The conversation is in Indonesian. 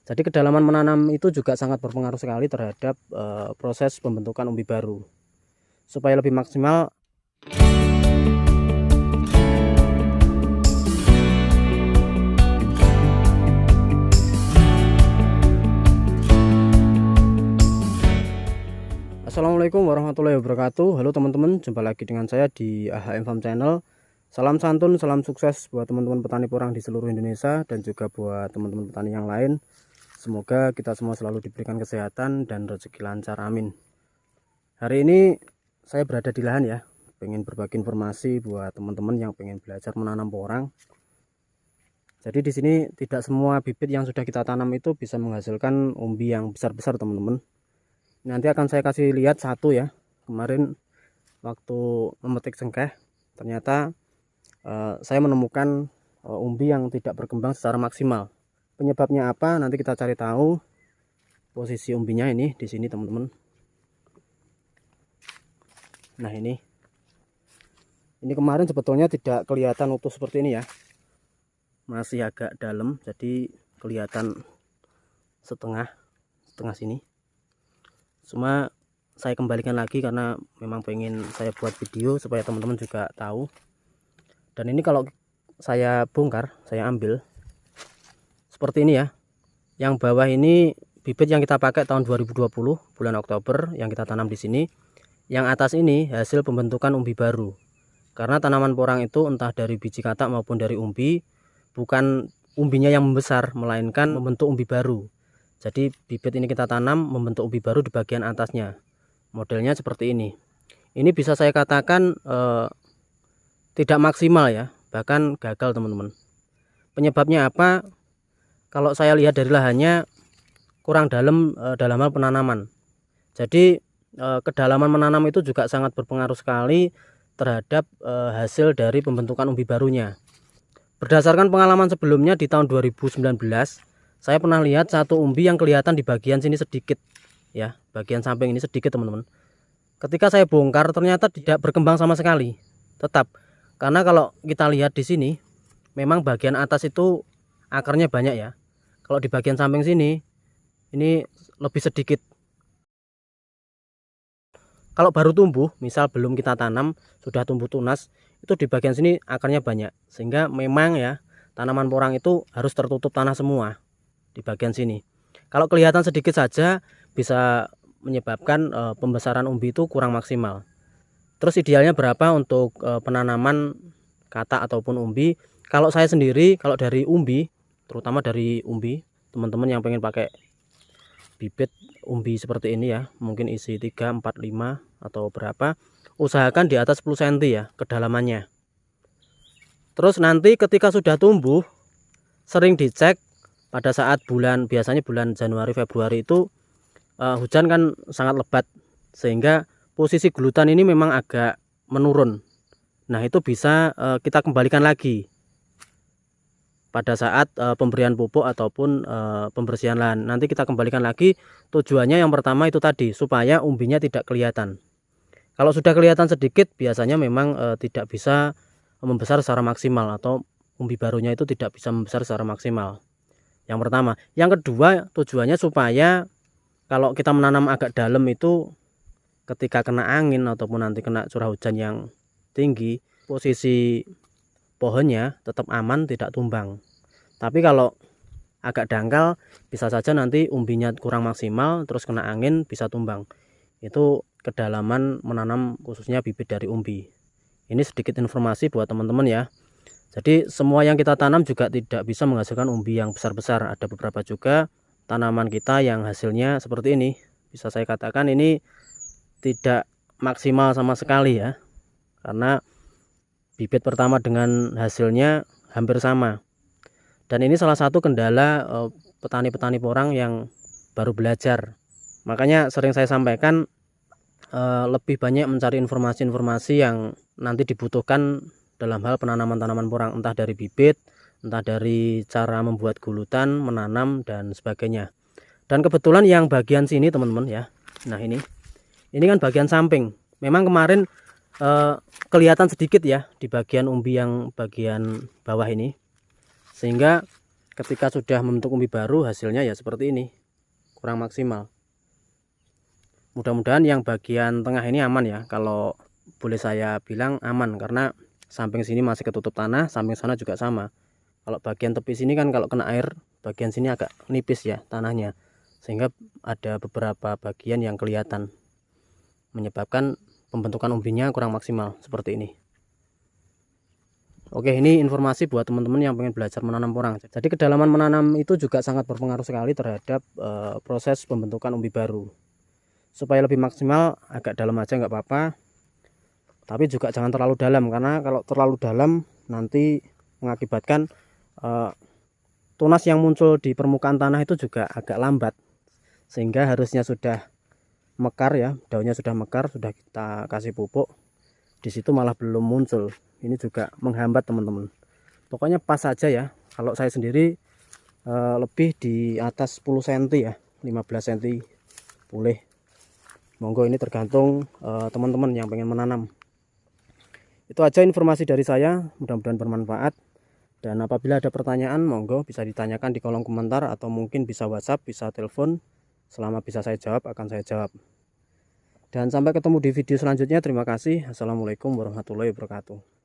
Jadi kedalaman menanam itu juga sangat berpengaruh sekali terhadap proses pembentukan umbi baru. Supaya lebih maksimal, Assalamualaikum warahmatullahi wabarakatuh. Halo teman-teman, jumpa lagi dengan saya di AHM Farm Channel. Salam santun, salam sukses buat teman-teman petani porang di seluruh Indonesia dan juga buat teman-teman petani yang lain. Semoga kita semua selalu diberikan kesehatan dan rezeki lancar, amin. Hari ini saya berada di lahan ya, pengen berbagi informasi buat teman-teman yang pengen belajar menanam porang. Jadi di sini tidak semua bibit yang sudah kita tanam itu bisa menghasilkan umbi yang besar-besar teman-teman. Nanti akan saya kasih lihat satu ya. Kemarin waktu memetik cengkeh, ternyata saya menemukan umbi yang tidak berkembang secara maksimal. Penyebabnya apa? Nanti kita cari tahu. Posisi umbinya ini di sini teman-teman. Nah ini kemarin sebetulnya tidak kelihatan utuh seperti ini ya. Masih agak dalam, jadi kelihatan setengah sini. Cuma saya kembalikan lagi karena memang pengen saya buat video supaya teman-teman juga tahu. Dan ini kalau saya bongkar, saya ambil seperti ini ya. Yang bawah ini bibit yang kita pakai tahun 2020 bulan Oktober yang kita tanam di sini. Yang atas ini hasil pembentukan umbi baru. Karena tanaman porang itu entah dari biji katak maupun dari umbi, bukan umbinya yang membesar melainkan membentuk umbi baru. Jadi bibit ini kita tanam membentuk umbi baru di bagian atasnya. Modelnya seperti ini. Ini bisa saya katakan tidak maksimal ya, bahkan gagal teman-teman. Penyebabnya apa? Kalau saya lihat dari lahannya kurang dalam dalam hal penanaman. Jadi kedalaman menanam itu juga sangat berpengaruh sekali terhadap hasil dari pembentukan umbi barunya. Berdasarkan pengalaman sebelumnya di tahun 2019, saya pernah lihat satu umbi yang kelihatan di bagian sini sedikit ya, bagian samping ini sedikit teman-teman. Ketika saya bongkar ternyata tidak berkembang sama sekali. Tetap, karena kalau kita lihat di sini memang bagian atas itu akarnya banyak ya. Kalau di bagian samping sini ini lebih sedikit. Kalau baru tumbuh, misal belum kita tanam, sudah tumbuh tunas, itu di bagian sini akarnya banyak. Sehingga memang ya, tanaman porang itu harus tertutup tanah semua di bagian sini. Kalau kelihatan sedikit saja bisa menyebabkan pembesaran umbi itu kurang maksimal. Terus idealnya berapa untuk penanaman katak ataupun umbi? Kalau saya sendiri, kalau dari umbi, terutama dari umbi, teman-teman yang pengen pakai bibit umbi seperti ini ya, mungkin isi 3, 4, 5 atau berapa, usahakan di atas 10 cm ya kedalamannya. Terus nanti ketika sudah tumbuh, sering dicek pada saat biasanya bulan Januari Februari itu hujan kan sangat lebat, sehingga posisi gulutan ini memang agak menurun. Nah itu bisa kita kembalikan lagi pada saat pemberian pupuk ataupun pembersihan lahan. Nanti kita kembalikan lagi. Tujuannya yang pertama itu tadi, supaya umbinya tidak kelihatan. Kalau sudah kelihatan sedikit, biasanya memang tidak bisa membesar secara maksimal, atau umbi barunya itu tidak bisa membesar secara maksimal. Yang pertama. Yang kedua, tujuannya supaya kalau kita menanam agak dalam itu ketika kena angin ataupun nanti kena curah hujan yang tinggi, posisi pohonnya tetap aman, tidak tumbang. Tapi kalau agak dangkal, bisa saja nanti umbinya kurang maksimal, terus kena angin bisa tumbang. Itu kedalaman menanam khususnya bibit dari umbi. Ini sedikit informasi buat teman-teman ya. Jadi semua yang kita tanam juga tidak bisa menghasilkan umbi yang besar-besar. Ada beberapa juga tanaman kita yang hasilnya seperti ini. Bisa saya katakan ini tidak maksimal sama sekali ya. Karena bibit pertama dengan hasilnya hampir sama. Dan ini salah satu kendala petani-petani porang yang baru belajar. Makanya sering saya sampaikan lebih banyak mencari informasi-informasi yang nanti dibutuhkan dalam hal penanaman tanaman porang, entah dari bibit, entah dari cara membuat gulutan, menanam dan sebagainya. Dan kebetulan yang bagian sini teman-teman ya. Nah ini kan bagian samping. Memang kemarin kelihatan sedikit ya di bagian umbi yang bagian bawah ini, sehingga ketika sudah membentuk umbi baru hasilnya ya seperti ini, kurang maksimal. Mudah-mudahan yang bagian tengah ini aman ya. Kalau boleh saya bilang aman, karena samping sini masih ketutup tanah, samping sana juga sama. Kalau bagian tepi sini kan kalau kena air, bagian sini agak nipis ya tanahnya, sehingga ada beberapa bagian yang kelihatan, menyebabkan pembentukan umbinya kurang maksimal seperti ini. Oke, ini informasi buat teman-teman yang pengen belajar menanam porang. Jadi kedalaman menanam itu juga sangat berpengaruh sekali terhadap proses pembentukan umbi baru. Supaya lebih maksimal, agak dalam aja nggak apa-apa, tapi juga jangan terlalu dalam, karena kalau terlalu dalam nanti mengakibatkan tunas yang muncul di permukaan tanah itu juga agak lambat, sehingga harusnya sudah mekar ya, daunnya sudah mekar, sudah kita kasih pupuk, di situ malah belum muncul. Ini juga menghambat teman-teman. Pokoknya pas saja ya. Kalau saya sendiri lebih di atas 10 cm ya, 15 cm boleh. Monggo, ini tergantung teman-teman yang pengen menanam. Itu aja informasi dari saya, mudah-mudahan bermanfaat. Dan apabila ada pertanyaan, monggo bisa ditanyakan di kolom komentar, atau mungkin bisa WhatsApp, bisa telepon. Selama bisa saya jawab, akan saya jawab. Dan sampai ketemu di video selanjutnya. Terima kasih. Assalamualaikum warahmatullahi wabarakatuh.